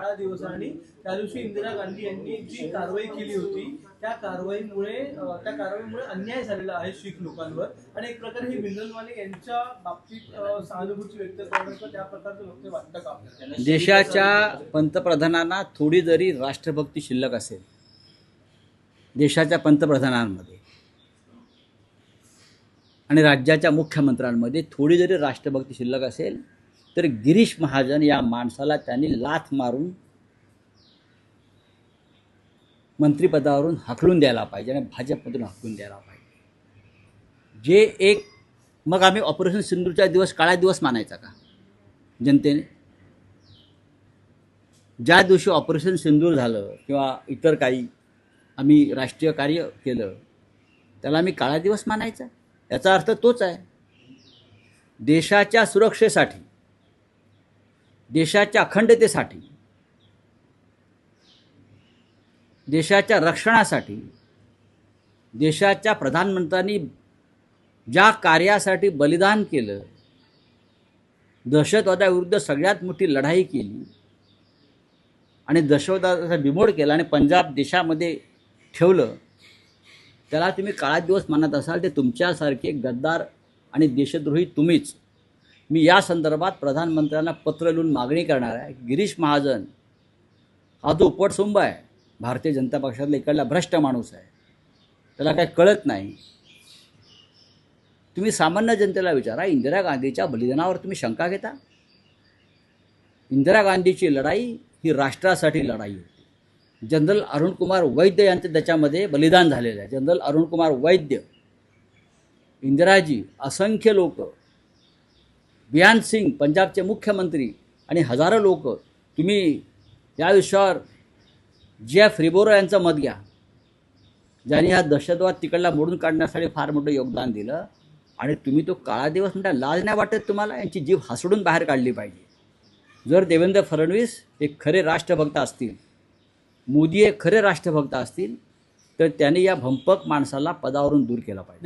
काळा दिवस आणि त्या दिवशी इंदिरा गांधी यांनी जी कारवाई केली होती त्या कारवाईमुळे अन्याय झालेला आहे शीख लोकांवर आणि एक प्रकारे हे भिंदनवाले यांच्या बाबतीत सहानुभूती व्यक्त करण्याचं त्या प्रकारचं वक्तव्य वाटतं का? देशाच्या पंतप्रधानांना थोडी जरी राष्ट्रभक्ती शिल्लक असेल, देशाच्या पंतप्रधानांमध्ये आणि राज्याच्या मुख्यमंत्र्यांमध्ये थोडी जरी राष्ट्रभक्ती शिल्लक असेल तर गिरीश महाजन या माणसाला त्यांनी लाथ मारून मंत्रिपदावरून हकलून द्यायला पाहिजे आणि भाजपमधून हकलून द्यायला पाहिजे. जे एक मग आम्ही ऑपरेशन सिंदूरचा दिवस काळा दिवस मानायचा का जनतेने? ज्या दिवशी ऑपरेशन सिंदूर झालं किंवा इतर काही आम्ही राष्ट्रीय कार्य केलं त्याला आम्ही काळा दिवस मानायचा? याचा अर्थ तोच आहे. देशाच्या सुरक्षेसाठी, देशाच्या अखंडतेसाठी, देशाच्या रक्षणासाठी, देशाच्या प्रधानमंत्र्यांनी ज्या कार्यासाठी बलिदान केलं, दहशतवादाविरुद्ध सगळ्यात मोठी लढाई केली आणि दहशतवादाचा बिमोड केला आणि पंजाब देशामध्ये ठेवलं, त्याला तुम्ही काळा दिवस मानत असाल ते तुमच्यासारखे गद्दार आणि देशद्रोही तुम्हीच. मी या संदर्भात प्रधानमंत्र्यांना पत्र लिहून मागणी करणार आहे. गिरीश महाजन हा जो उपटसुंब आहे, भारतीय जनता पक्षातला इकडला भ्रष्ट माणूस आहे, त्याला काही कळत नाही. तुम्ही सामान्य जनतेला विचारा, इंदिरा गांधीच्या बलिदानावर तुम्ही शंका घेता? इंदिरा गांधीची लढाई ही राष्ट्रासाठी लढाई होती. जनरल अरुण कुमार वैद्य यांचं त्याच्यामध्ये बलिदान झालेलं आहे. जनरल अरुण कुमार वैद्य, इंदिराजी, असंख्य लोक, बियान सिंग पंजाबचे मुख्यमंत्री आणि हजारो लोक. तुम्ही या विषयावर J.F. रिबोरा यांचं मत घ्या, ज्यांनी हा दहशतवाद तिकडला मोडून काढण्यासाठी फार मोठं योगदान दिलं. आणि तुम्ही तो काळा दिवस म्हणता? लाज नाही वाटत तुम्हाला? यांची जीव हसडून बाहेर काढली पाहिजे. जर देवेंद्र फडणवीस हे खरे राष्ट्रभक्त असतील, मोदी हे खरे राष्ट्रभक्त असतील, तर त्यांनी या भंपक माणसाला पदावरून दूर केला पाहिजे.